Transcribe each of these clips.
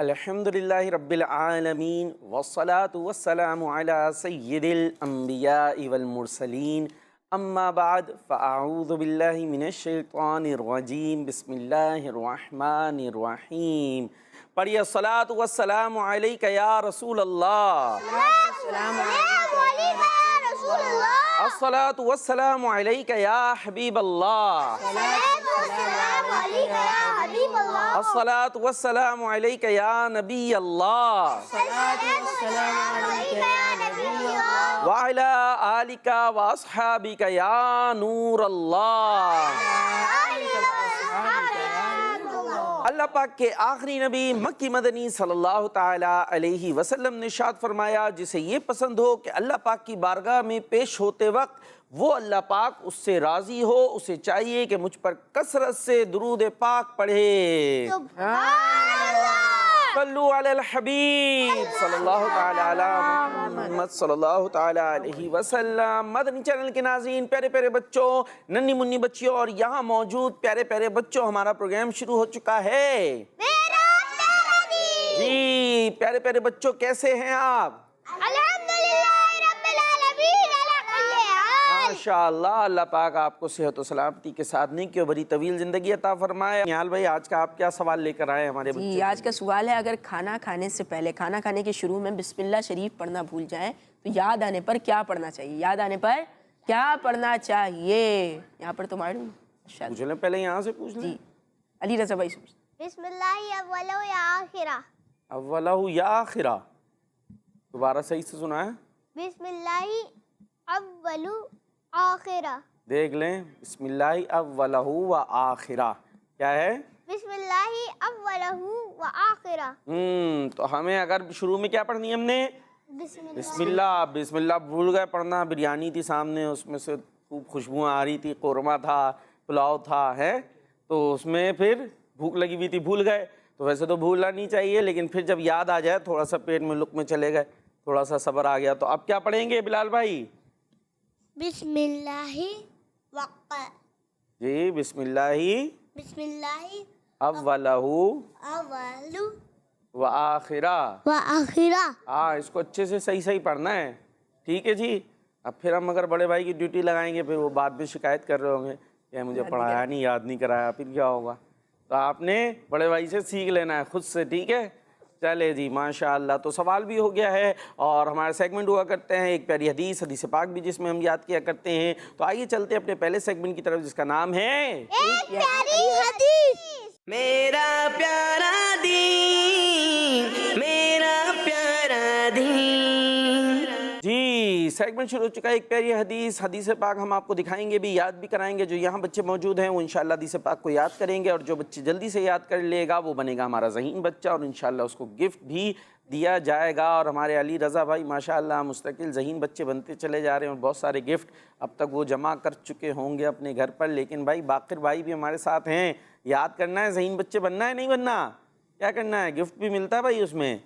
الحمدللہ رب العالمین والصلاة والسلام علی سید الانبیاء والمرسلین اما بعد فاعوذ باللہ من الشیطان الرجیم بسم اللہ الرحمن الرحیم پڑھیے الصلاة والسلام علیک یا رسول اللہ، الصلاة والسلام علیک یا حبیب اللہ، الصلاة والسلام علیک یا نبی اللہ، وعلی آلک واصحابک یا نور اللہ۔ اللہ پاک کے آخری نبی مکی مدنی صلی اللہ تعالیٰ علیہ وسلم نے ارشاد فرمایا، جسے یہ پسند ہو کہ اللہ پاک کی بارگاہ میں پیش ہوتے وقت وہ اللہ پاک اس سے راضی ہو، اسے چاہیے کہ مجھ پر کثرت سے درود پاک پڑھے۔ صلو علی الحبیب صلی اللہ تعالیٰ علی محمد صلی اللہ تعالیٰ علیہ وسلم۔ مدنی چینل کے ناظرین، پیارے پیارے بچوں، ننھی منی بچیوں اور یہاں موجود پیارے پیارے بچوں، ہمارا پروگرام شروع ہو چکا ہے۔ جی پیارے پیارے بچوں، کیسے ہیں آپ؟ ماشاءاللہ، اللہ پاک آپ کو صحت و سلامتی کے ساتھ نیکی و بڑی طویل زندگی عطا فرمائے۔ نیال بھائی، آج کا آپ کیا سوال لے کر آئے ہمارے بچوں؟ جی آج کا سوال ہے، اگر کھانا کھانے سے پہلے، کھانا کھانے کے شروع میں بسم اللہ شریف پڑھنا بھول جائیں تو یاد آنے پر کیا پڑھنا چاہیے؟ یاد آنے پر کیا پڑھنا چاہیے؟ یہاں پر تو معلوم پوچھ لیں، پہلے یہاں سے پوچھ لیں۔ جی علی رضا بھائی سوچ۔ بسم اللہ اولہ یا آخرہ۔ اولہ یا آخرہ، دوبارہ صحیح سے سنا ہے؟ بسم اللہ اول آخرہ۔ دیکھ لیں، بسم اللہ اولہ و آخرہ کیا ہے؟ بسم اللہ اولہ و آخرہ۔ تو ہمیں اگر شروع میں کیا پڑھنی ہے ہم نے؟ بسم اللہ۔ بسم اللہ بھول گئے پڑھنا، بریانی تھی سامنے، اس میں سے خوب خوشبوئیں آ رہی تھی، قورمہ تھا، پلاؤ تھا، ہے تو اس میں پھر بھوک لگی ہوئی تھی، بھول گئے۔ تو ویسے تو بھولنا نہیں چاہیے، لیکن پھر جب یاد آ جائے، تھوڑا سا پیٹ میں لقمے چلے گئے، تھوڑا سا صبر آ گیا، تو اب کیا پڑھیں گے بلال بھائی؟ بسم اللہ وقع۔ جی بسم اللہ بسم اللہ اولہ اول و آخرہ۔ و آخرہ۔ ہاں، اس کو اچھے سے صحیح پڑھنا ہے، ٹھیک ہے جی؟ اب پھر ہم اگر بڑے بھائی کی ڈیوٹی لگائیں گے، پھر وہ بعد میں شکایت کر رہے ہوں گے کہ مجھے پڑھایا نہیں، یاد نہیں کرایا، پھر کیا ہوگا؟ تو آپ نے بڑے بھائی سے سیکھ لینا ہے، خود سے، ٹھیک ہے؟ چلے جی ماشاءاللہ، تو سوال بھی ہو گیا ہے اور ہمارے سیگمنٹ ہوا کرتے ہیں ایک پیاری حدیث، حدیث پاک بھی، جس میں ہم یاد کیا کرتے ہیں۔ تو آئیے چلتے اپنے پہلے سیگمنٹ کی طرف، جس کا نام ہے ایک پیاری حدیث۔ میرا پیارا دین، میرا پیارا دین۔ جی سیگمنٹ شروع ہو چکا ہے ایک پیاری حدیث، حدیث پاک ہم آپ کو دکھائیں گے بھی، یاد بھی کرائیں گے۔ جو یہاں بچے موجود ہیں وہ انشاءاللہ حدیث پاک کو یاد کریں گے، اور جو بچے جلدی سے یاد کر لے گا وہ بنے گا ہمارا ذہین بچہ، اور انشاءاللہ اس کو گفٹ بھی دیا جائے گا۔ اور ہمارے علی رضا بھائی ماشاءاللہ مستقل ذہین بچے بنتے چلے جا رہے ہیں، اور بہت سارے گفٹ اب تک وہ جمع کر چکے ہوں گے اپنے گھر پر۔ لیکن بھائی باقر بھائی بھی ہمارے ساتھ ہیں، یاد کرنا ہے، ذہین بچے بننا ہے، نہیں بننا؟ کیا کرنا ہے؟ گفٹ بھی ملتا ہے بھائی اس میں،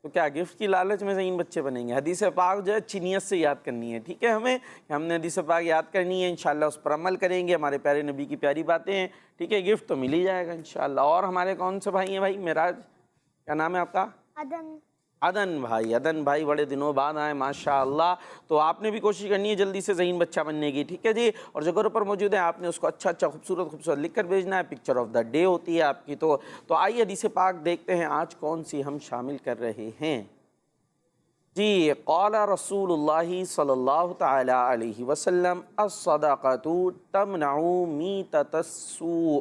تو کیا گفٹ کی لالچ میں ذہین بچے بنیں گے؟ حدیث پاک جو ہے اچھی نیت سے یاد کرنی ہے، ٹھیک ہے؟ ہمیں کہ ہم نے حدیث پاک یاد کرنی ہے، انشاءاللہ اس پر عمل کریں گے، ہمارے پیارے نبی کی پیاری باتیں ہیں، ٹھیک ہے؟ گفٹ تو مل ہی جائے گا انشاءاللہ۔ اور ہمارے کون سے بھائی ہیں بھائی؟ معراج، کیا نام ہے آپ کا؟ عدن۔ عدن بھائی، عدن بھائی بڑے دنوں بعد آئے ماشاءاللہ، تو آپ نے بھی کوشش کرنی ہے جلدی سے ذہین بچہ بننے کی، ٹھیک ہے جی؟ اور جو گھروں پر موجود ہیں آپ نے اس کو اچھا اچھا خوبصورت خوبصورت لکھ کر بھیجنا ہے، پکچر آف دا ڈے ہوتی ہے آپ کی۔ تو آئیے حدیث پاک دیکھتے ہیں آج کون سی ہم شامل کر رہے ہیں۔ جی قال رسول اللہ صلی اللہ تعالیٰ علیہ وسلم الصدقۃ تمنع میتۃ السوء۔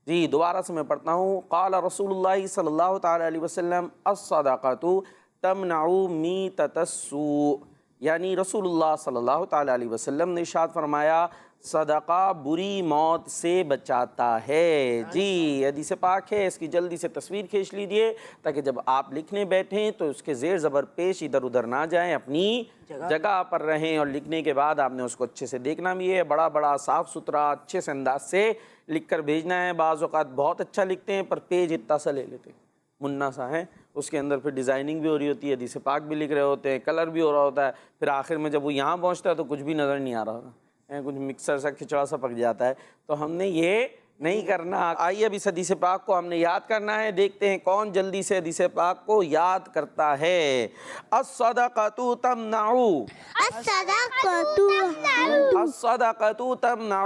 جی دوبارہ سے میں پڑھتا ہوں، قال رسول اللہ صلی اللہ تعالیٰ علیہ وسلم الصدقۃ تمنع میتۃ السوء، یعنی رسول اللہ صلی اللہ تعالیٰ علیہ وسلم نے ارشاد فرمایا صدقہ بری موت سے بچاتا ہے۔ جی حدیث پاک ہے، اس کی جلدی سے تصویر کھینچ لیجئے تاکہ جب آپ لکھنے بیٹھیں تو اس کے زیر زبر پیش ادھر ادھر نہ جائیں، اپنی جگہ پر رہیں، اور لکھنے کے بعد آپ نے اس کو اچھے سے دیکھنا بھی ہے، بڑا بڑا صاف ستھرا اچھے سے انداز سے لکھ کر بھیجنا ہے۔ بعض اوقات بہت اچھا لکھتے ہیں پر پیج اتنا سا لے لیتے ہیں، منا سا ہے، اس کے اندر پھر ڈیزائننگ بھی ہو رہی ہوتی ہے، حدیث پاک بھی لکھ رہے ہوتے ہیں، کلر بھی ہو رہا ہوتا ہے، پھر آخر میں جب وہ یہاں پہنچتا ہے تو کچھ بھی نظر نہیں آ رہا ہوتا، کچھ مکسر سا کھچڑا سا پک جاتا ہے۔ تو ہم نے یہ نہیں کرنا. آئیے ابھی اس حدیث پاک کو ہم نے یاد کرنا ہے. دیکھتے ہیں کون جلدی سے حدیث پاک کو یاد کرتا ہے. الصدقۃ تمنع الصدقۃ الصدقۃ تمنع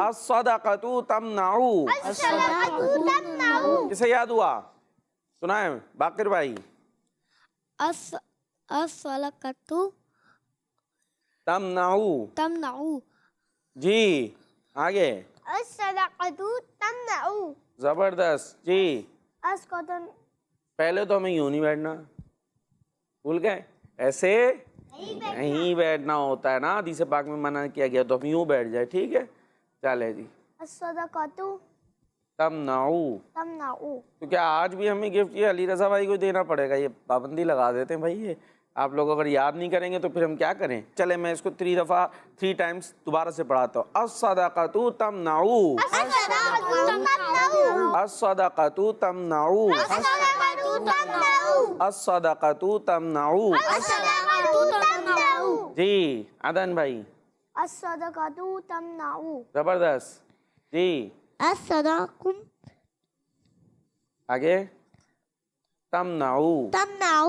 الصدقۃ تمنع. کسے یاد ہوا؟ سنائیں باقر بھائی. الصدقۃ تمنع. تمنع جی آگے. الصدقۃ تمنع زبردست. جی اسقطن. پہلے تو ہمیں یوں نہیں بیٹھنا، بھول گئے؟ ایسے نہیں بیٹھنا ہوتا ہے نا، حدیث پاک میں منع کیا گیا تو ہم یوں بیٹھ جائے. ٹھیک ہے چلے جی. الصدقۃ تمنع. تمنع تو کیا آج بھی ہمیں گفٹ یہ علی رضا بھائی کو دینا پڑے گا؟ یہ پابندی لگا دیتے ہیں بھائی. یہ آپ لوگ اگر یاد نہیں کریں گے تو پھر ہم کیا کریں؟ چلے میں اس کو 3 ٹائمز دوبارہ سے پڑھاتا ہوں. الصدقۃ تمنع الصدقۃ تمنع الصدقۃ تمنع الصدقۃ تمنع. الصدقۃ تمنع جی عدن بھائی. الصدقۃ تمنع زبردست. جی الصدقۃ آگے. تمنع. تمنع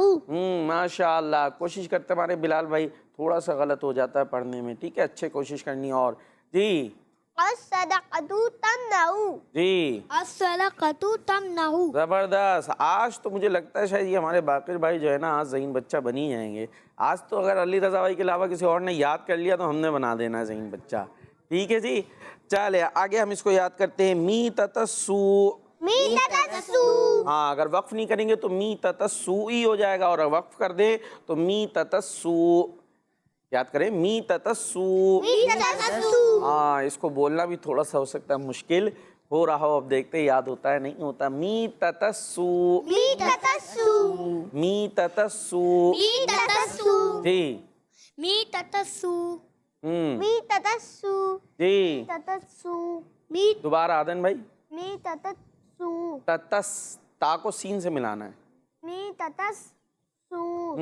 ماشاء اللہ. کوشش کرتے ہمارے بلال بھائی، تھوڑا سا غلط ہو جاتا ہے پڑھنے میں. ٹھیک ہے اچھے کوشش کرنی. اور جی الصدقۃ تمنع جی الصدقۃ تمنع. زبردست. آج تو مجھے لگتا ہے شاید یہ ہمارے باقر بھائی جو ہے نا آج ذہین بچہ بنی جائیں گے. آج تو اگر علی رضا بھائی کے علاوہ کسی اور نے یاد کر لیا تو ہم نے بنا دینا ہے ذہین بچہ. ٹھیک ہے جی. چلے آگے ہم اس کو یاد کرتے ہیں. میتۃ السوء. میتۃ السوء. ہاں اگر وقف نہیں کریں گے تو میتۃ السوء ہی ہو جائے گا، اور اگر وقف کر دیں تو میتۃ السوء. یاد کریں میتۃ السوء. میتۃ السوء. ہاں اس کو بولنا بھی تھوڑا سا ہو سکتا ہے مشکل ہو رہا ہو. اب دیکھتے ہیں یاد ہوتا ہے نہیں ہوتا. میتۃ السوء. میتۃ السوء. میتۃ السوء. میتۃ السوء. جی میتۃ السوء. ہوں میتۃ السوء. جی میتۃ السوء. دوبارہ آدن بھائی. میتۃ السوء. تتس تا کو سین سے ملانا ہے. میتۃ السوء.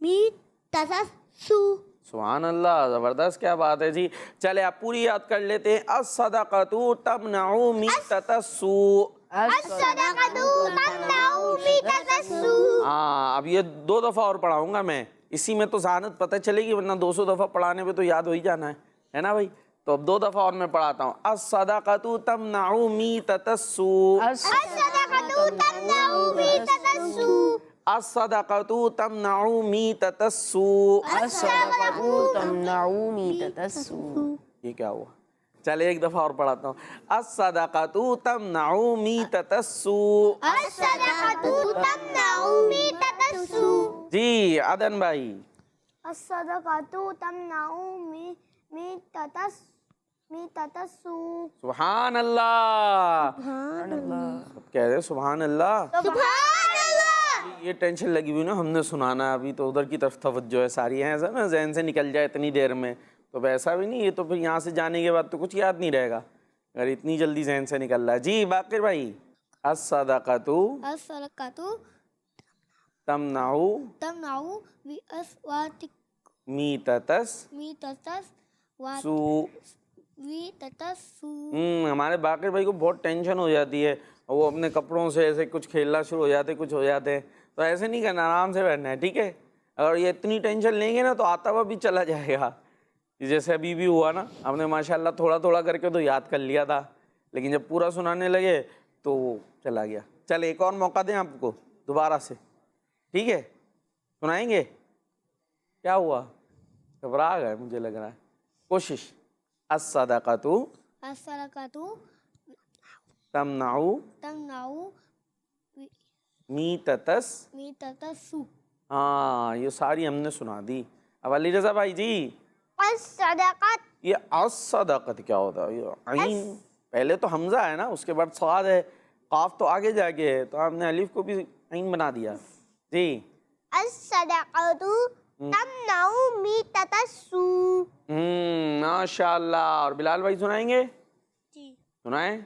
میتۃ السوء. سبحان اللہ. زبردست. کیا بات ہے جی. چلے آپ پوری یاد کر لیتے ہیں. الصدقۃ تمنع میتۃ السوء. الصدقۃ تمنع میتۃ السوء. ہاں اب یہ 2 دفعہ اور پڑھاؤں گا میں، اسی میں تو ذہانت پتہ چلے گی، ورنہ 200 دفعہ پڑھانے پہ تو یاد ہو ہی جانا ہے نا بھائی. تو اب 2 دفعہ اور میں پڑھاتا ہوں. الصدقۃ تمنع میتۃ السوء. الصدقۃ تمنع میتۃ السوء. الصدقۃ تمنع میتۃ السوء. الصدقۃ تمنع میتۃ السوء. یہ کیا ہوا؟ چلے ایک دفعہ اور پڑھاتا ہوں. الصدقۃ تمنع میتۃ السوء. الصدقۃ تمنع میتۃ السوء. جی عدن بھائی. الصدقۃ تمنع میتۃ السوء. سبحان اللہ. سب کہہ رہے سبحان اللہ. سبحان اللہ. یہ ٹینشن لگی ہوئی نا ہم نے سنانا ہے، ابھی تو ادھر کی طرف توجہ ہے ساری ہیں. ایسا نا ذہن سے نکل جائے اتنی دیر میں تو ویسا بھی نہیں. یہ تو پھر یہاں سے جانے کے بعد تو کچھ یاد نہیں رہے گا اگر اتنی جلدی ذہن سے نکل رہا ہے. جی باقر بھائی. الصدقۃ الصدقۃ تمنع تمنع میتۃ میتۃ السوء. السوء. ہمارے باقر بھائی کو بہت ٹینشن ہو جاتی ہے، وہ اپنے کپڑوں سے ایسے کچھ کھیلنا شروع ہو جاتے کچھ ہو جاتے ہیں. تو ایسے نہیں کرنا، آرام سے بیٹھنا ہے. ٹھیک ہے. اگر یہ اتنی ٹینشن لیں گے نا تو آتا ہوا بھی چلا جائے گا. جیسے ابھی بھی ہوا نا، ہم نے ماشاءاللہ تھوڑا تھوڑا کر کے تو یاد کر لیا تھا، لیکن جب پورا سنانے لگے تو وہ چلا گیا. چل ایک اور موقع دیں آپ کو دوبارہ سے. ٹھیک ہے سنائیں گے. کیا ہوا؟ گھبرا گئے مجھے لگ رہا ہے. کوشش. الصدقۃ الصدقۃ تمنع تمنع میتۃ میتۃ السوء. ہاں یہ ساری ہم نے سنا دی. اب علی رضا بھائی جی الصدقۃ. یہ الصدقۃ کیا ہوتا ہے؟ یہ عین پہلے تو حمزہ ہے نا، اس کے بعد صاد ہے، قاف تو آگے جا کے ہے، تو ہم نے الف کو بھی عین بنا دیا. جی الصدقۃ تمنع میتۃ السوء. ماشاء اللہ. اور بلال بھائی سنائیں گے؟ جی سنائیں.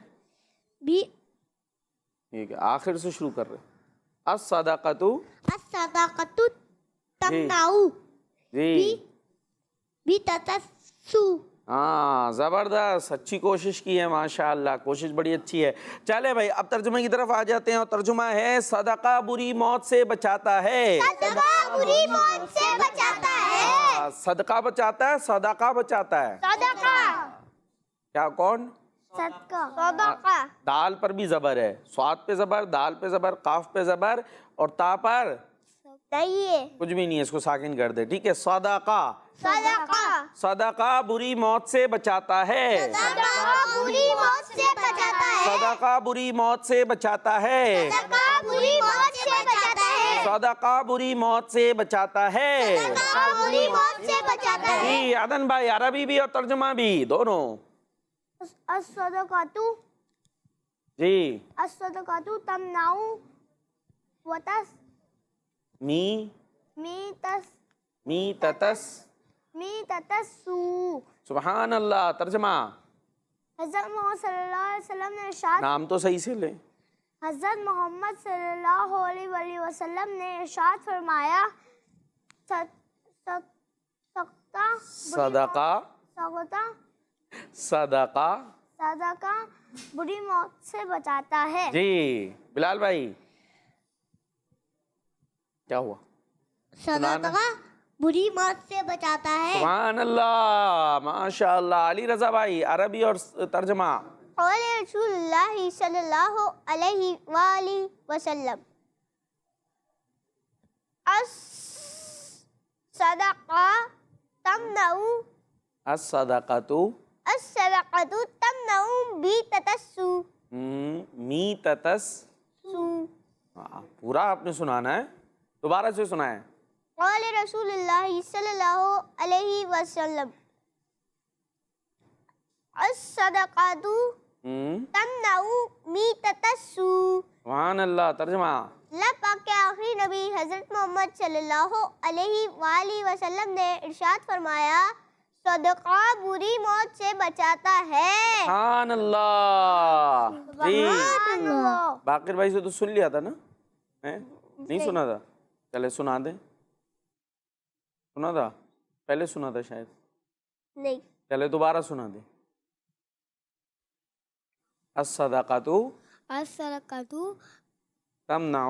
ٹھیک ہے آخر سے شروع کر رہے. الصدقۃ الصدقۃ تمنع جی میتۃ السوء. ہاں زبردست، اچھی کوشش کی ہے ماشاءاللہ، کوشش بڑی اچھی ہے۔ چلے بھائی اب ترجمے کی طرف آ جاتے ہیں، اور ترجمہ ہے صدقہ بری موت سے بچاتا ہے۔ صدقہ بری موت سے بچاتا ہے۔ صدقہ بچاتا ہے، صدقہ بچاتا ہے، صدقہ کیا کون؟ صدقہ صدقہ دال پر بھی زبر ہے، صاد پہ زبر، دال پہ زبر، قاف پہ زبر اور تا پر صحیح کچھ بھی نہیں ہے، اس کو ساکن کر دے، ٹھیک ہے۔ صدقہ، صدقہ صدقہ بری موت سے بچاتا ہے، صدقہ بری موت سے بچاتا ہے۔ صدقہ بری موت سے بچاتا ہے، صدقہ بری موت سے بچاتا ہے۔ صدقہ بری موت سے بچاتا ہے۔ صدقہ بری موت سے بچاتا ہے۔ جی عدن بھائی، عربی بھی اور ترجمہ بھی دونوں۔ الصدقۃ جی الصدقۃ تمنع میتۃ السوء۔ سبحان اللہ۔ ترجمہ، حضرت محمد صلی اللہ علیہ وسلم نے ارشاد نام تو صحیح سے لے۔ حضرت محمد صلی اللہ علیہ وآلہ وسلم نے ارشاد فرمایا صدقہ صدقہ صدقہ بری موت سے بچاتا ہے۔ جی بلال بھائی کیا ہوا؟ صدقہ بری موت سے بچاتا ہے۔ سبحان اللہ، ماشاء اللہ۔ علی رضا بھائی عربی اور ترجمہ۔ قول رسول اللہ صلی اللہ علیہ وآلہ وسلم الصدقہ تمنع الصدقۃ میتۃ السوء۔ میتۃ السوء، پورا آپ نے سنانا ہے، دوبارہ سے سنا ہے۔ قول رسول اللہ صلی اللہ علیہ وسلم الصدقۃ تمنع میتۃ السوء۔ سبحان اللہ۔ ترجمہ، اللہ پاک کے آخری نبی حضرت محمد صلی اللہ علیہ وآلہ وسلم نے ارشاد فرمایا صدقہ بری موت سے بچاتا ہے۔ سبحان اللہ۔ جی سبحان اللہ۔ باقر بھائی سے تو سن لیا تھا نا؟ نہیں سنا تھا؟ چلے سنا دیں۔ سنا تھا پہلے، سنا تھا شاید، نہیں، چلے دوبارہ سنا دیں۔ الصدقۃ الصدقۃ تمنع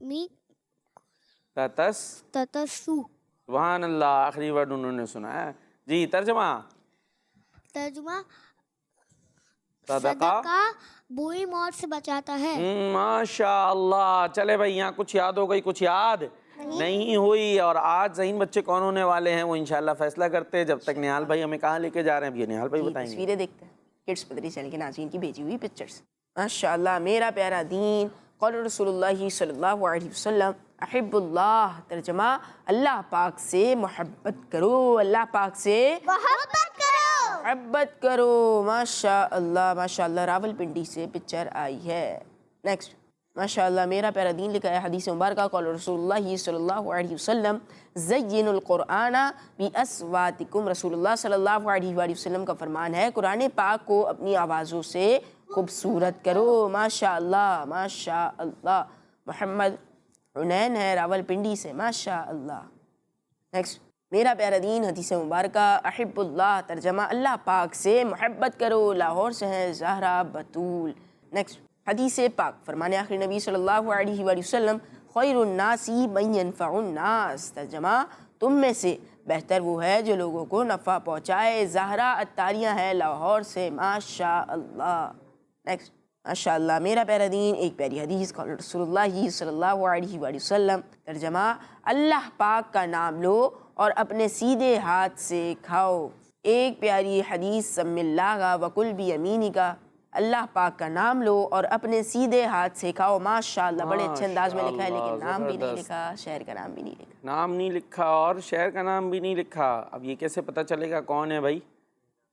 میتۃ السوء۔ سبحان اللہ، آخری ورڈ انہوں نے سنا ہے۔ جی ترجمہ، ترجمہ صدقہ بری موت سے بچاتا ہے۔ ماشاء اللہ۔ چلے بھائی یہاں کچھ یاد ہو گئی، کچھ یاد نہیں ہوئی، اور آج ذہین بچے کون ہونے والے ہیں وہ انشاءاللہ فیصلہ کرتے ہیں۔ جب تک نہال بھائی ہمیں کہاں لے کے جا رہے ہیں، اب یہ نہال بھائی بتائیں گے۔ تصویریں دیکھتے ہیں کڈس پدری چینل کے ناظرین کی بھیجی ہوئی پکچرز۔ ماشاءاللہ، میرا پیارا دین۔ قول رسول اللہ صلی اللہ علیہ وسلم احب اللہ، ترجمہ اللہ پاک سے محبت کرو، اللہ پاک سے محبت کرو۔ محبت کرو۔ ماشاء اللہ، راول پنڈی سے پکچر آئی ہے۔ نیکسٹ، ماشاء اللہ، میرا پیارا دین لکھا ہے حدیث مبارکہ قول رسول اللہ صلی اللہ علیہ وسلم زین القرآن باصواتکم، رسول اللہ صلی اللہ علیہ وآلہ وسلم کا فرمان ہے قرآن پاک کو اپنی آوازوں سے خوبصورت کرو۔ ماشاء اللہ، ماشاء اللہ۔ محمد حنین ہے راول پنڈی سے، ماشاء اللہ۔ نیکسٹ، میرا پیارا دین حدیث مبارکہ احب اللہ، ترجمہ اللہ پاک سے محبت کرو، لاہور سے ہیں زہرا بطول۔ نیکسٹ، حدیث پاک، فرمان آخری نبی صلی اللہ علیہ وآلہ وسلم خیر الناس من ینفع الناس، ترجمہ تم میں سے بہتر وہ ہے جو لوگوں کو نفع پہنچائے۔ زہرا اتاریہ ہے لاہور سے، ماشاء اللہ۔ نیکسٹ، ماشاء اللہ، میرا پیارا دین ایک پیاری حدیث قول رسول اللہ صلی اللہ علیہ وآلہ وسلم، ترجمہ اللہ پاک کا نام لو اور اپنے سیدھے ہاتھ سے کھاؤ۔ ایک پیاری حدیث سم اللہ وکل بیمینک، اللہ پاک کا نام لو اور اپنے سیدھے ہاتھ سے کھاؤ۔ ماشاء اللہ، بڑے اچھے انداز میں لکھا ہے، لیکن نام بھی نہیں لکھا، شہر کا نام بھی نہیں لکھا۔ نام نہیں لکھا اور شہر کا نام بھی نہیں لکھا، اب یہ کیسے پتہ چلے گا کون ہے بھائی؟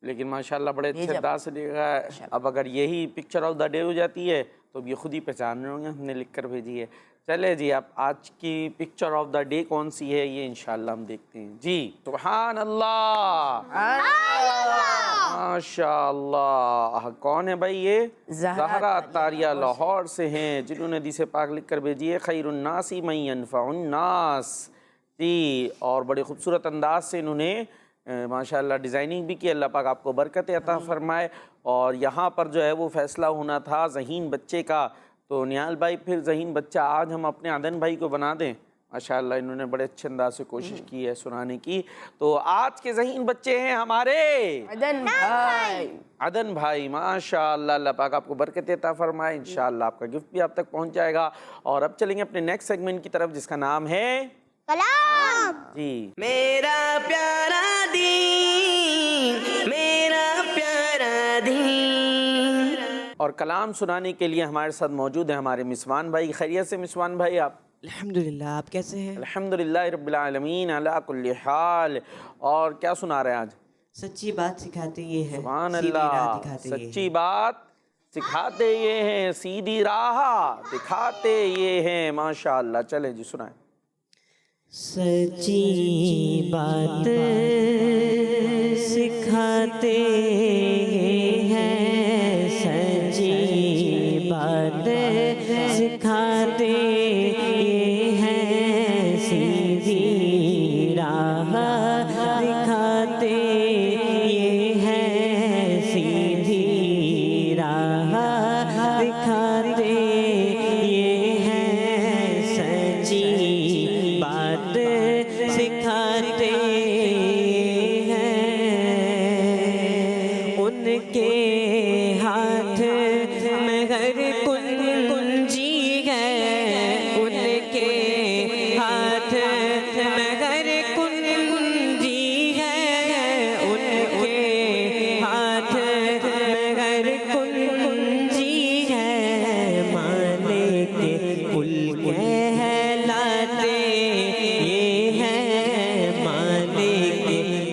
لیکن ماشاءاللہ بڑے اچھے انداز سے لکھا ہے۔ اب اگر یہی پکچر آف دا ڈے ہو جاتی ہے تو اب یہ خود ہی پہچان رہے ہوں گے ہم نے لکھ کر بھیجی ہے۔ چلے جی، اب آج کی پکچر آف دا ڈے کون سی ہے یہ انشاءاللہ ہم دیکھتے ہیں۔ جی سبحان اللہ، ماشاء اللہ۔ کون ہے بھائی یہ؟ زہرا اتاریہ لاہور سے ہیں، جنہوں نے حدیث پاک لکھ کر بھیجی ہے خیر الناس من ینفع الناس۔ جی، اور بڑے خوبصورت انداز سے انہوں نے ماشاءاللہ ڈیزائننگ بھی کی. اللہ پاک آپ کو برکت عطا فرمائے. اور یہاں پر جو ہے وہ فیصلہ ہونا تھا ذہین بچے کا، تو نیال بھائی پھر ذہین بچہ آج ہم اپنے عدن بھائی کو بنا دیں. ماشاءاللہ انہوں نے بڑے اچھے انداز سے کوشش کی ہے سنانے کی. تو آج کے ذہین بچے ہیں ہمارے عدن بھائی. عدن بھائی. ماشاءاللہ اللہ پاک آپ کو برکت عطا فرمائے. انشاءاللہ آپ کا گفٹ بھی آپ تک پہنچ جائے گا. اور اب چلیں گے اپنے نیکسٹ سیگمنٹ کی طرف جس کا نام ہے کلام. جی میرا پیارا دین، میرا پیارا دین. اور کلام سنانے کے لیے ہمارے ساتھ موجود ہیں ہمارے مسوان بھائی. خیریت سے مسوان بھائی آپ؟ الحمدللہ، آپ کیسے ہیں؟ الحمدللہ رب العالمین علی کل حال. اور کیا سنا رہے ہیں آج؟ سچی بات سکھاتے یہ ہیں، سبحان سیدھی راہ اللہ. دکھاتے یہ سچی بات سکھاتے یہ ہیں، سیدھی راہ دکھاتے یہ ہیں. ماشاءاللہ. چلیں جی سنائیں. سچی بات سکھاتے یہ ہیں، سچی بات سکھاتے یہ ہیں، سیدھی راہ دکھاتے یہ ہیں، سیدھی راہ دکھاتے یہ ہیں، سچی بات سکھاتے ہیں. ان کے ہاتھ میں ہر کنجی ہے، ان کے ہاتھ میں ہر کنجی ہے، ان کے ہاتھ میں ہر کنجی ہے. مالک کل کہلاتے یہ ہے، مالک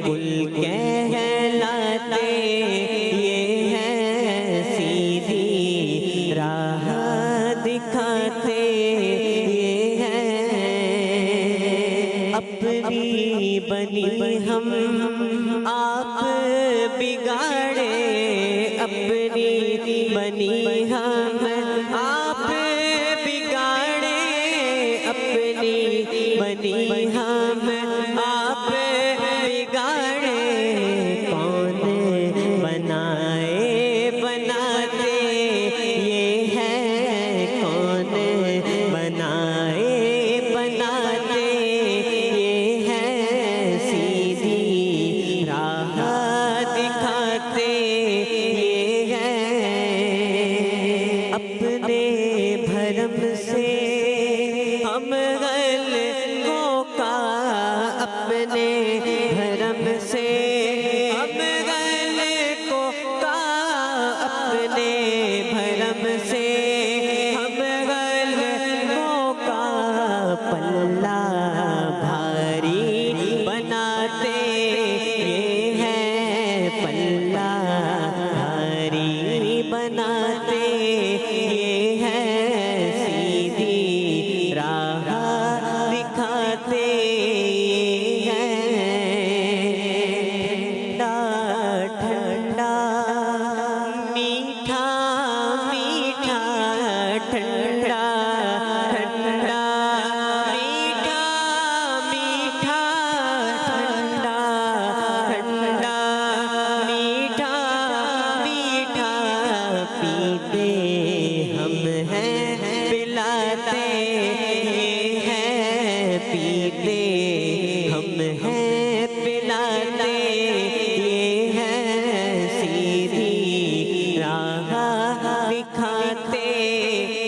کل کہلاتے یہ ہے، سیدھی راہ دکھاتے یہ ہے. اپنی بنی ہم آپ بگاڑے، اپنی بنی ہم آپ بگاڑے، اپنی بنی ہم آپ بگاڑے. کون بنائے بناتے یہ ہے، کون بنائے بناتے یہ ہے، سیدھی راہ دکھاتے یہ ہے. اپنے بھرم سے ہم غلطوں کا، اپنے بھرم سے ہم غلطوں کا، اپنے بھرم سے ہم غلطوں کا پلہ بھاری بناتے یہ ہے، پلہ بھاری بناتے یہ ہے، سیدھی راہ دکھاتے یہ ہے. ٹھنڈا ٹھنڈا میٹھا میٹھا، ٹھنڈا ٹھنڈا میٹھا میٹھا، ٹھنڈا ٹھنڈا میٹھا میٹھا. پیتے ہم ہیں پلاتے یہ ہے، پیتے ہم ہیں پلاتے یہ ہے، سیدھی راہ دکھاتے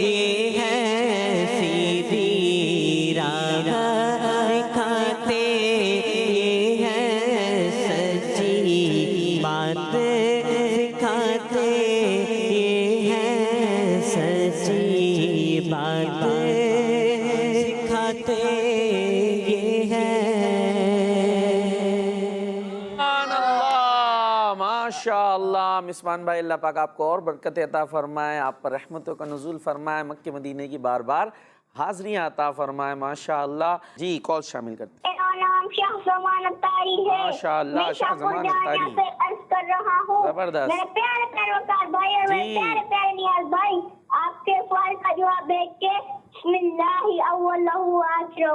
یہ ہے، سیدھی راہ دکھاتے یہ ہے، سچی بات سکھاتے یہ ہے، سچی بات سکھاتے یہ ہے. سبحان اللہ. ماشاءاللہ. مسمان بھائی اللہ پاک آپ کو اور برکت عطا فرمائے، آپ پر رحمتوں کا نزول فرمائے، مکہ مدینے کی بار بار حاضریاں عطا فرمائے. ماشاءاللہ. جی کال شامل کرتے ہیں. میرا نام شاہ زمان اتاری ہے. ماشاءاللہ، میں شاہ زمان اتاری. سے عرض کر رہا ہوں. زبردست. میرے پیارے پیروکار بھائی اور میرے جی. پیارے پیارے نیاز بھائی، آپ کے سوال کا جواب دیکھ کے بسم اللہ اولہ و آخرہ.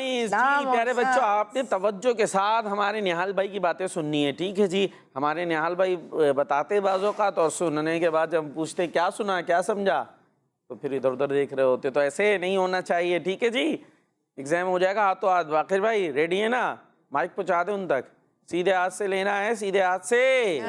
نائس جی پیارے بچوں آپ نے توجہ کے ساتھ ہمارے نہال بھائی کی باتیں سننی ہے ٹھیک ہے جی ہمارے نہال بھائی بتاتے بعض اوقات اور سننے کے بعد جب پوچھتے کیا سنا کیا سمجھا تو پھر ادھر ادھر دیکھ رہے ہوتے تو ایسے نہیں ہونا چاہیے ٹھیک ہے جی ایگزام ہو جائے گا ہاتھوں ہاتھ باقر بھائی ریڈی ہے نا مائک پہنچا دیں ان تک سیدھے ہاتھ سے لینا ہے سیدھے ہاتھ سے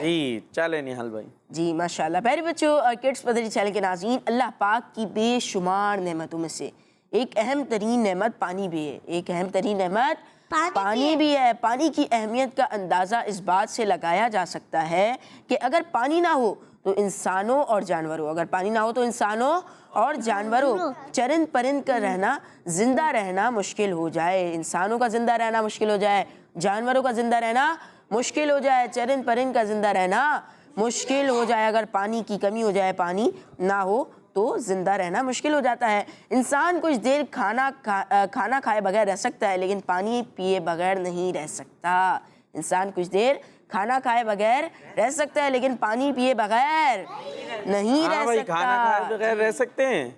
جی چلے نہال بھائی جی ماشاءاللہ پیارے بچوں کڈس مدری چینل کے ناظرین اللہ پاک کی بے شمار نعمتوں میں سے ایک اہم ترین نعمت پانی بھی ہے ایک اہم ترین نعمت پانی بھی ہے پانی کی اہمیت کا اندازہ اس بات سے لگایا جا سکتا ہے کہ اگر پانی نہ ہو تو انسانوں اور جانوروں اگر پانی نہ ہو تو انسانوں اور جانوروں چرند پرند کا رہنا زندہ رہنا مشکل ہو جائے انسانوں کا زندہ رہنا مشکل ہو جائے جانوروں کا زندہ رہنا مشکل ہو جائے چرند پرند کا زندہ رہنا مشکل ہو جائے اگر پانی کی کمی ہو جائے پانی نہ ہو تو زندہ رہنا مشکل ہو جاتا ہے انسان کچھ دیر کھانا کھائے بغیر رہ سکتا ہے لیکن پانی پیے بغیر نہیں رہ سکتا انسان کچھ دیر کھانا کھائے بغیر رہ سکتا ہے لیکن پانی پیے بغیر نہیں رہ سکتا کھانا کھائے بغیر رہ سکتے ہیں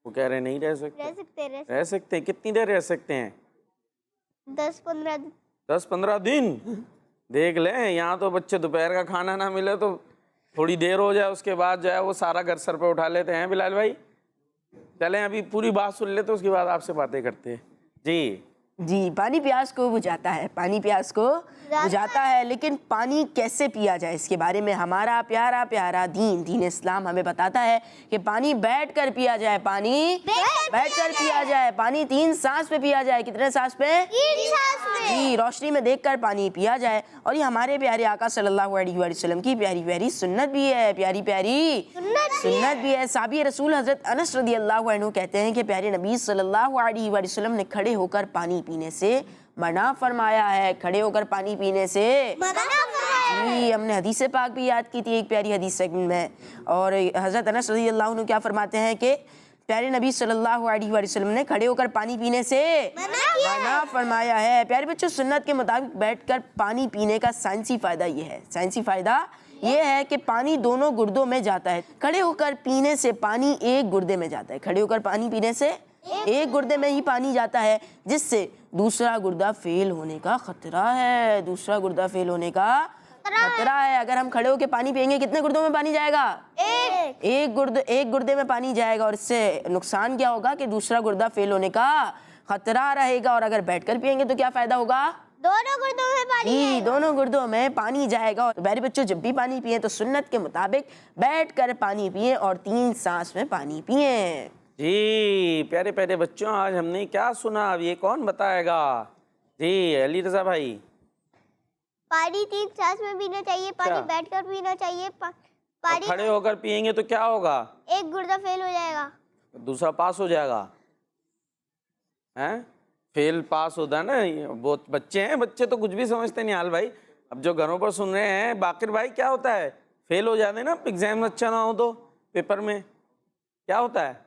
وہ کہہ رہے نہیں رہ سکتے رہ سکتے ہیں کتنی دیر رہ سکتے ہیں 10-15 دن دیکھ لیں یہاں تو بچے دوپہر کا کھانا نہ ملے تو تھوڑی دیر ہو جائے اس کے بعد جو ہے وہ سارا گھر سر پہ اٹھا لیتے ہیں بلال بھائی چلیں ابھی پوری بات سن لیتے اس کے بعد آپ سے باتیں کرتے ہیں جی پانی پیاس کو بجھاتا ہے پانی پیاس کو بجھاتا ہے لیکن پانی کیسے پیا جائے اس کے بارے میں ہمارا پیارا دین اسلام ہمیں بتاتا ہے کہ پانی بیٹھ کر پیا جائے پانی بیٹھ کر پیا جائے پانی 3 سانس پہ پیا جائے کتنے سانس پہ 3 سانس پہ جی روشنی میں دیکھ کر پانی پیا جائے اور یہ ہمارے پیارے آقا صلی اللہ علیہ وسلم کی پیاری سنت بھی ہے پیاری سنت بھی ہے صحابی رسول حضرت انس رضی اللہ عنہ کہتے ہیں کہ پیارے نبی صلی اللہ علیہ وسلم نے کھڑے ہو کر پانی پینے سے منع فرمایا ہے کھڑے ہو کر پانی پینے سے جی ہم نے حدیث پاک بھی یاد کی تھی ایک پیاری حدیث سیگمنٹ میں اور حضرت انس رضی اللہ عنہ کیا فرماتے ہیں کہ پیارے نبی صلی اللہ علیہ وسلم نے کھڑے ہو کر پانی پینے سے منع فرمایا ہے پیارے بچوں سنت کے مطابق بیٹھ کر پانی پینے کا سائنسی فائدہ یہ ہے کہ پانی دونوں گردوں میں جاتا ہے کھڑے ہو کر پینے سے پانی ایک گردے میں جاتا ہے کھڑے ہو کر پانی پینے سے ایک گردے میں ہی پانی جاتا ہے جس سے دوسرا گردہ فیل ہونے کا خطرہ ہے اگر ہم کھڑے ہو کے پانی پئیں گے کتنے گردوں میں پانی جائے گا ایک گردے میں پانی جائے گا اور اس سے نقصان کیا ہوگا کہ دوسرا گردہ فیل ہونے کا خطرہ رہے گا اور اگر بیٹھ کر پئیں گے تو کیا فائدہ ہوگا دونوں گردوں میں پانی جائے گا پیارے بچوں جب بھی پانی پیئیں تو سنت کے مطابق بیٹھ کر پانی پیئیں اور 3 سانس میں پانی پیئیں جی پیارے بچوں آج ہم نے کیا سنا اب یہ کون بتائے گا جی علی رضا بھائی پانی 3 سانس میں پینا چاہیے پانی بیٹھ کر پینا چاہیے پانی کھڑے ہو کر پیئیں گے تو کیا ہوگا ایک گردہ فیل ہو جائے گا دوسرا پاس ہو جائے گا فیل پاس ہوتا ہے نا بہت بچے تو کچھ بھی سمجھتے نہیں حال بھائی اب جو گھروں پر سن رہے ہیں باقر بھائی کیا ہوتا ہے فیل ہو جاتے ہیں نا ایگزام اچھا نہ ہو تو پیپر میں کیا ہوتا ہے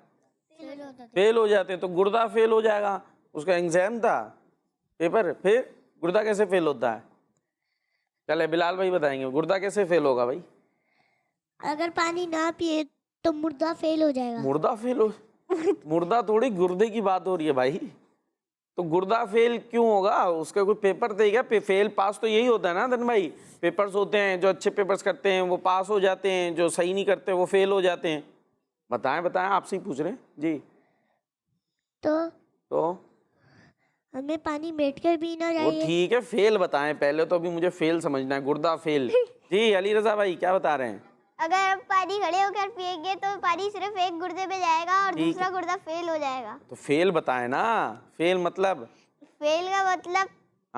فیل ہو جاتے ہیں تو گردہ فیل ہو جائے گا اس کا ایگزام تھا پیپر پھر گردہ کیسے فیل ہوتا ہے چلے بلال بھائی بتائیں گے گردہ کیسے فیل ہوگا بھائی اگر پانی نہ پیے تو مردہ فیل ہو جائے گا مردہ تھوڑی گردے کی بات ہو رہی ہے بھائی تو گردہ فیل کیوں ہوگا اس کا کوئی پیپر دے گا فیل پاس تو یہی ہوتا ہے نا دن بھائی پیپرز ہوتے ہیں جو اچھے پیپرز کرتے ہیں وہ پاس ہو جاتے ہیں جو صحیح نہیں کرتے وہ فیل ہو جاتے ہیں بتائیں آپ سے ہی پوچھ رہے ہیں جی تو ہمیں پانی بیٹھ کر پینا چاہیے وہ ٹھیک ہے فیل بتائیں پہلے تو ابھی مجھے فیل سمجھنا ہے گردہ فیل جی علی رضا بھائی کیا بتا رہے ہیں اگر پانی کھڑے ہو کر پیئیں گے تو پانی صرف ایک گردے میں جائے گا اور دوسرا گردہ فیل ہو جائے گا تو فیل بتائیں نا فیل مطلب فیل کا مطلب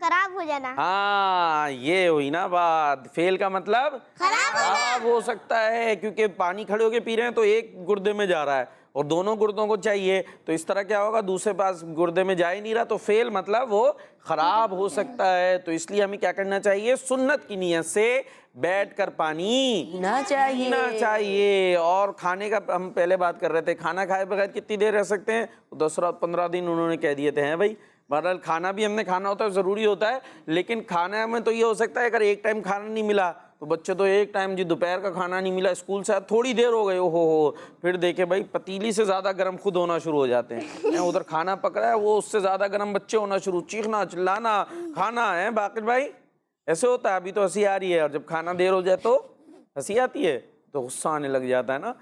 خراب ہو جانا یہ ہوئی نا بات فیل کا مطلب خراب ہو سکتا ہے کیونکہ پانی کھڑے ہو کے پی رہے ہیں تو ایک گردے میں جا رہا ہے اور دونوں گردوں کو چاہیے تو اس طرح کیا ہوگا دوسرے پاس گردے میں جا ہی نہیں رہا تو فیل مطلب وہ خراب ہو سکتا ہے تو اس لیے ہمیں کیا کرنا چاہیے سنت کی نیت سے بیٹھ کر پانی پینا چاہیے اور کھانے کا ہم پہلے بات کر رہے تھے کھانا کھائے بغیر کتنی دیر رہ سکتے ہیں 10-15 دن انہوں نے کہہ دیے تھے بھائی بہرحال کھانا بھی ہم نے کھانا ہوتا ہے ضروری ہوتا ہے لیکن کھانا میں تو یہ ہو سکتا ہے اگر ایک ٹائم کھانا نہیں ملا تو بچے تو ایک ٹائم جی دوپہر کا کھانا نہیں ملا, اسکول سے تھوڑی دیر ہو گئی, ہو پھر دیکھے بھائی پتیلی سے زیادہ گرم خود ہونا شروع ہو جاتے ہیں, ادھر کھانا پک رہا ہے وہ اس سے زیادہ گرم بچے ہونا شروع, چیخنا چلانا کھانا ہے. باقر بھائی ایسے ہوتا ہے, ابھی تو ہنسی آ رہی ہے اور جب کھانا دیر ہو جائے تو ہنسی آتی ہے, تو غصہ آنے لگ جاتا ہے نا.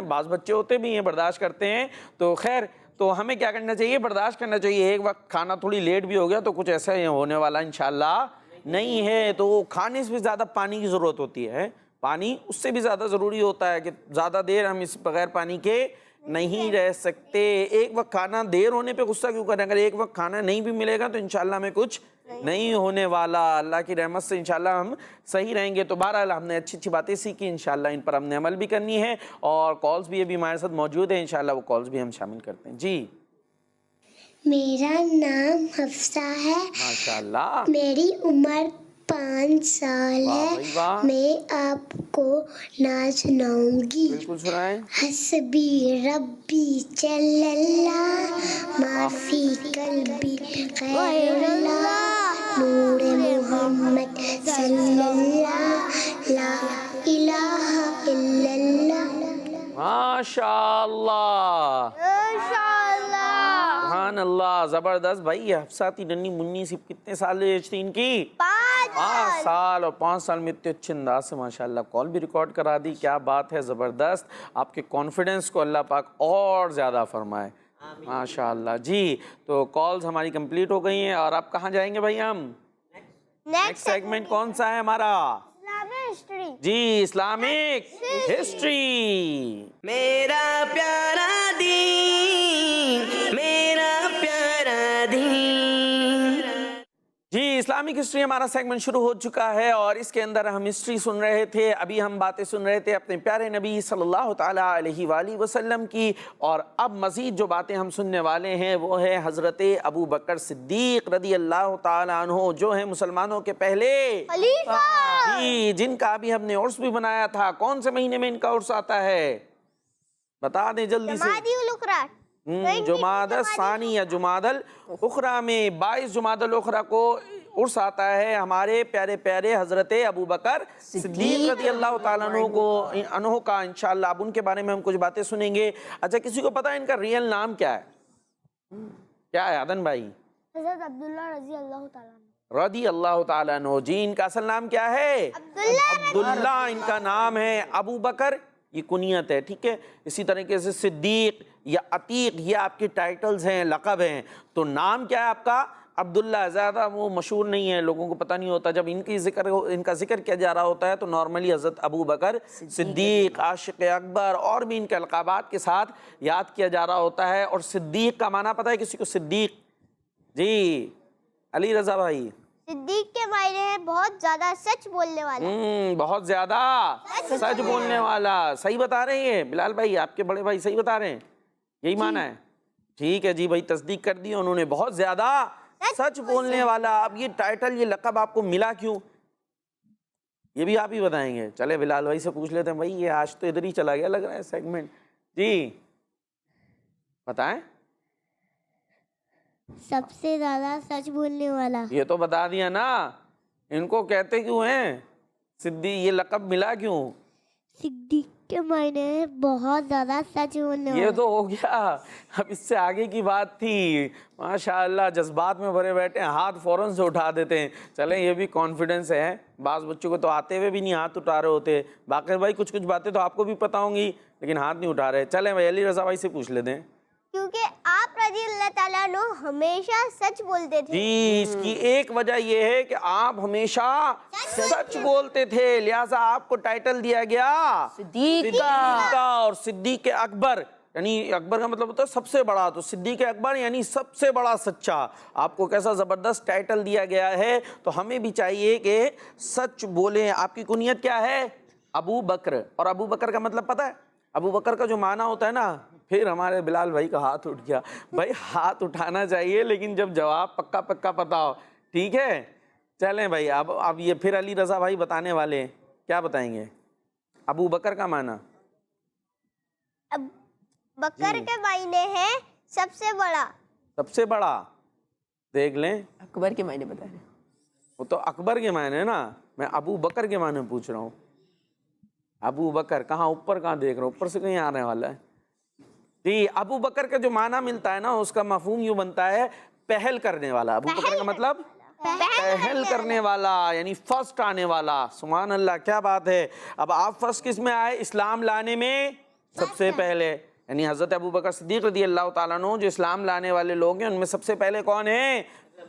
بعض بچے ہوتے بھی ہیں برداشت کرتے ہیں. تو خیر تو ہمیں کیا کرنا چاہیے, برداشت کرنا چاہیے. ایک وقت کھانا تھوڑی لیٹ بھی ہو گیا تو کچھ ایسا ہونے والا انشاءاللہ نہیں ہے. تو کھانے سے بھی زیادہ پانی کی ضرورت ہوتی ہے, پانی اس سے بھی زیادہ ضروری ہوتا ہے کہ زیادہ دیر ہم اس بغیر پانی کے نہیں رہ سکتے. ایک وقت کھانا دیر ہونے پہ غصہ کیوں کریں, اگر ایک وقت کھانا نہیں بھی ملے گا تو انشاءاللہ ہمیں کچھ نہیں ہونے والا, اللہ کی رحمت سے انشاءاللہ ہم صحیح رہیں گے. تو بہرحال ہم نے اچھی باتیں سیکھی, انشاءاللہ ان پر ہم نے عمل بھی کرنی ہے. اور کالز بھی ابھی ہمارے ساتھ موجود ہیں, انشاءاللہ وہ کالز بھی ہم شامل کرتے ہیں. جی میرا نام حفصہ ہے, ماشاءاللہ, میری عمر 5 سال واہ ہے. بھائی واہ, میں آپ کو نعت سناؤں گی. بالکل سنائیں. حسبی ربی جل اللہ ما فی قلبی غیر اللہ نور محمد صلی اللہ لا الہ الا اللہ. ماشاءاللہ سبحان اللہ, زبردست. بھائی یہ حفصہ تھی ننی منی سی, کتنے سال ایج تھی ان کی؟ 5 سال, اور 5 سال میں اتنے اچھے انداز سے ماشاءاللہ کال بھی ریکارڈ کرا دی. کیا بات ہے, زبردست. آپ کے کانفیڈنس کو اللہ پاک اور زیادہ فرمائے ماشاءاللہ. جی تو کالز ہماری کمپلیٹ ہو گئی ہیں, اور آپ کہاں جائیں گے بھائی؟ ہم نیکسٹ سیگمنٹ کون سا ہے ہمارا؟ جی اسلامک ہسٹری. میرا پیارا دین, میرا پیارا دین. جی اسلامک ہسٹری ہمارا سیگمنٹ شروع ہو چکا ہے, اور اس کے اندر ہم ہسٹری سن رہے تھے. ابھی ہم باتیں سن رہے تھے اپنے پیارے نبی صلی اللہ تعالیٰ علیہ وآلہ وسلم کی, اور اب مزید جو باتیں ہم سننے والے ہیں وہ ہے حضرت ابو بکر صدیق رضی اللہ تعالیٰ عنہ, جو ہیں مسلمانوں کے پہلے خلیفہ, جی جن کا ابھی ہم نے عرس بھی بنایا تھا. کون سے مہینے میں ان کا عرس آتا ہے بتا دیں جلدی سے؟ جمادی الثانی یا جمادی الاخری میں 22 جمادی الاخری کو عرس آتا ہے ہمارے پیارے پیارے حضرت ابو بکر صدیق رضی اللہ تعالیٰ عنہ کا. انشاءاللہ اب ان کے بارے میں ہم کچھ باتیں سنیں گے. اچھا کسی کو پتا ہے ان کا ریئل نام کیا ہے؟ کیا ہے عدن بھائی؟ حضرت عبداللہ رضی اللہ تعالیٰ رضی اللہ تعالیٰ عنہ. جی ان کا اصل نام کیا ہے؟ عبداللہ. ان کا نام ہے. ابو بکر یہ کنیت ہے, ٹھیک ہے. اسی طریقے سے صدیق یا عتیق یہ آپ کے ٹائٹلز ہیں, لقب ہیں. تو نام کیا ہے آپ کا؟ عبداللہ. زیادہ وہ مشہور نہیں ہے, لوگوں کو پتہ نہیں ہوتا. جب ان کا ذکر کیا جا رہا ہوتا ہے تو نارملی حضرت ابو بکر صدیق, عاشق اکبر اور بھی ان کے القابات کے ساتھ یاد کیا جا رہا ہوتا ہے. اور صدیق کا معنی پتہ ہے کسی کو؟ صدیق. جی علی رضا بھائی, صدیق کے معنی ہے بہت زیادہ سچ بولنے والا. بہت زیادہ سچ بولنے والا. صحیح بتا رہے ہیں بلال بھائی, آپ کے بڑے بھائی صحیح بتا رہے ہیں, یہی معنی ہے؟ ٹھیک ہے جی بھائی, تصدیق کر دی انہوں نے, بہت زیادہ سچ بولنے والا. اب یہ ٹائٹل یہ لقب آپ کو ملا کیوں, یہ بھی آپ ہی بتائیں گے. چلے بلال بھائی سے پوچھ لیتے ہیں. بھائی یہ آج تو ادھر ہی چلا گیا لگ رہا ہے سیگمنٹ. جی بتائیں. سب سے زیادہ سچ بولنے والا. یہ تو بتا دیا نا, ان کو کہتے کیوں ہیں صدیق, یہ لقب ملا کیوں؟ صدیق کے معنی بہت زیادہ سچ بولنے والا. یہ تو ہو گیا, اب اس سے آگے کی بات تھی. ماشاءاللہ جذبات میں بھرے بیٹھے ہیں, ہاتھ فوراً سے اٹھا دیتے ہیں. چلیں یہ بھی کانفیڈنس ہے. بعض بچوں کو تو آتے ہوئے بھی نہیں ہاتھ اٹھا رہے ہوتے. باقر بھائی کچھ باتیں تو آپ کو بھی پتہ ہوں گی لیکن ہاتھ نہیں اٹھا رہے. چلیں بھائی علی رضا بھائی سے پوچھ لیتے ہیں. کیونکہ آپ رضی اللہ تعالیٰ عنہ ہمیشہ سچ بولتے تھے. جی اس کی ایک وجہ یہ ہے کہ آپ ہمیشہ سچ بولتے تھے, لہٰذا آپ کو ٹائٹل دیا گیا صدیق کا. اور صدیق اکبر یعنی اکبر کا مطلب ہوتا ہے سب سے بڑا, تو صدیق اکبر یعنی سب سے بڑا سچا. آپ کو کیسا زبردست ٹائٹل دیا گیا ہے. تو ہمیں بھی چاہیے کہ سچ بولیں. آپ کی کنیت کیا ہے؟ ابو بکر. اور ابو بکر کا مطلب پتہ ہے؟ ابو بکر کا جو معنی ہوتا ہے نا, پھر ہمارے بلال بھائی کا ہاتھ اٹھ گیا. بھائی ہاتھ اٹھانا چاہیے لیکن جب جواب پکا پکا پتا ہو, ٹھیک ہے. چلیں بھائی اب یہ پھر علی رضا بھائی بتانے والے ہیں, کیا بتائیں گے؟ ابو بکر کا معنی بکر کے معنی ہے سب سے بڑا. سب سے بڑا. دیکھ لیں اکبر کے معنی بتا رہے ہیں. وہ تو اکبر کے معنی ہے نا, میں ابو بکر کے معنی پوچھ رہا ہوں. ابو بکر کہاں اوپر کہاں دیکھ رہا ہوں, اوپر سے کہیں آنے والا ہے. جی ابو بکر کا جو معنی ملتا ہے نا اس کا مفہوم یوں بنتا ہے پہل کرنے والا. ابو بکر کا مطلب پہل کرنے والا یعنی فرسٹ آنے والا. سبحان اللہ کیا بات ہے. اب آپ فرسٹ کس میں آئے؟ اسلام لانے میں سب سے پہلے. یعنی حضرت ابو بکر صدیق رضی اللہ تعالیٰ عنہ جو اسلام لانے والے لوگ ہیں ان میں سب سے پہلے کون ہیں؟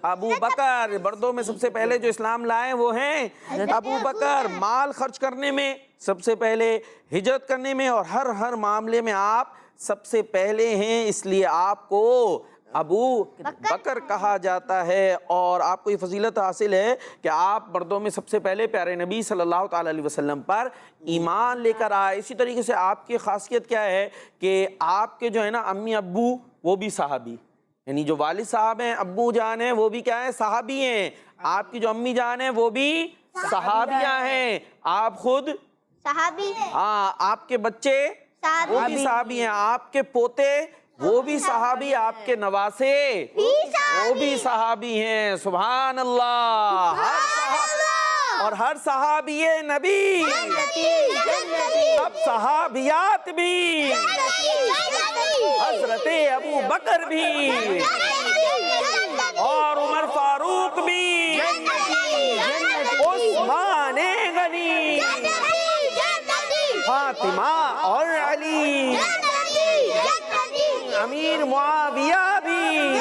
ابو بکر. مردوں میں سب سے پہلے جو اسلام لائے وہ ہیں ابو بکر. مال خرچ کرنے میں سب سے پہلے, ہجرت کرنے میں اور ہر معاملے میں آپ سب سے پہلے ہیں, اس لیے آپ کو ابو بکر کہا جاتا ہے. اور آپ کو یہ فضیلت حاصل ہے کہ آپ مردوں میں سب سے پہلے پیارے نبی صلی اللہ تعالیٰ علیہ وسلم پر ایمان لے کر آئے. اسی طریقے سے آپ کی خاصیت کیا ہے کہ آپ کے جو ہے نا امی ابو وہ بھی صحابی, یعنی جو والد صاحب ہیں ابو جان ہیں وہ بھی کیا ہیں؟ صحابی ہیں. آپ کی جو امی جان ہیں وہ بھی صحابیہ ہیں. آپ خود صحابی ہاں, آپ کے بچے وہ بھی صحابی ہیں, آپ کے پوتے وہ بھی صحابی, آپ کے نواسے وہ بھی صحابی ہیں. سبحان اللہ. اور ہر صحابی نبی, اب صحابیات بھی, حضرت ابو بکر بھی اور عمر فاروق بھی, عثمان غنی, فاطمہ اور علی, امیر معاویہ بھی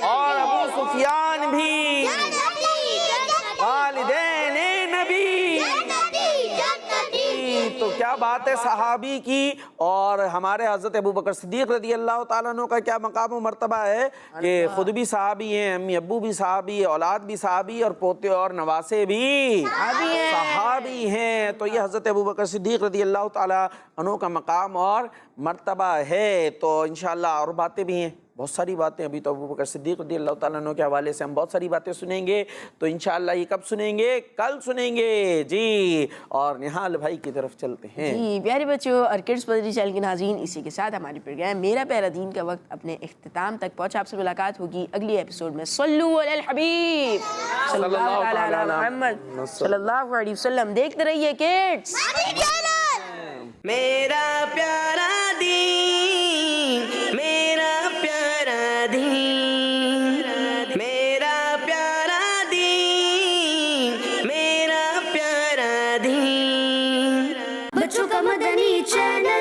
اور ابو سفیان بھی, والدین نبی. تو کیا بات ہے صحابی کی. اور ہمارے حضرت ابو بکر صدیق رضی اللہ تعالیٰ عنہ کا کیا مقام و مرتبہ ہے کہ خود بھی صحابی ہیں, امی ابو بھی صحابی, اولاد بھی صحابی اور پوتے اور نواسے بھی صحابی ہیں. تو یہ حضرت ابو بکر صدیق رضی اللہ تعالیٰ عنہ کا مقام اور مرتبہ ہے. تو انشاءاللہ اور باتیں بھی ہیں, بہت ساری باتیں. ابھی تو ابو بکر صدیق رضی اللہ تعالیٰ عنہ کے حوالے سے ہم بہت ساری باتیں سنیں گے. تو انشاءاللہ یہ کب سنیں گے؟ کل سنیں گے جی. اور نہال بھائی کی طرف چلتے ہیں. جی پیارے بچوں اور کڈس پدری چینل کے ناظرین, اسی کے ساتھ ہماری پروگرام میرا پیارا دین کا وقت اپنے اختتام تک پہنچا. آپ سے ملاقات ہوگی اگلی ایپیسوڈ میں. صلو علی الحبیب صلی اللہ تعالیٰ علی محمد صلی اللہ علیہ وسلم. دیکھتے رہیے کڈس. میرا پیارا دین, میرا پیارا دین, میرا پیارا دین, میرا پیارا دین. بچوں کا مدنی چینل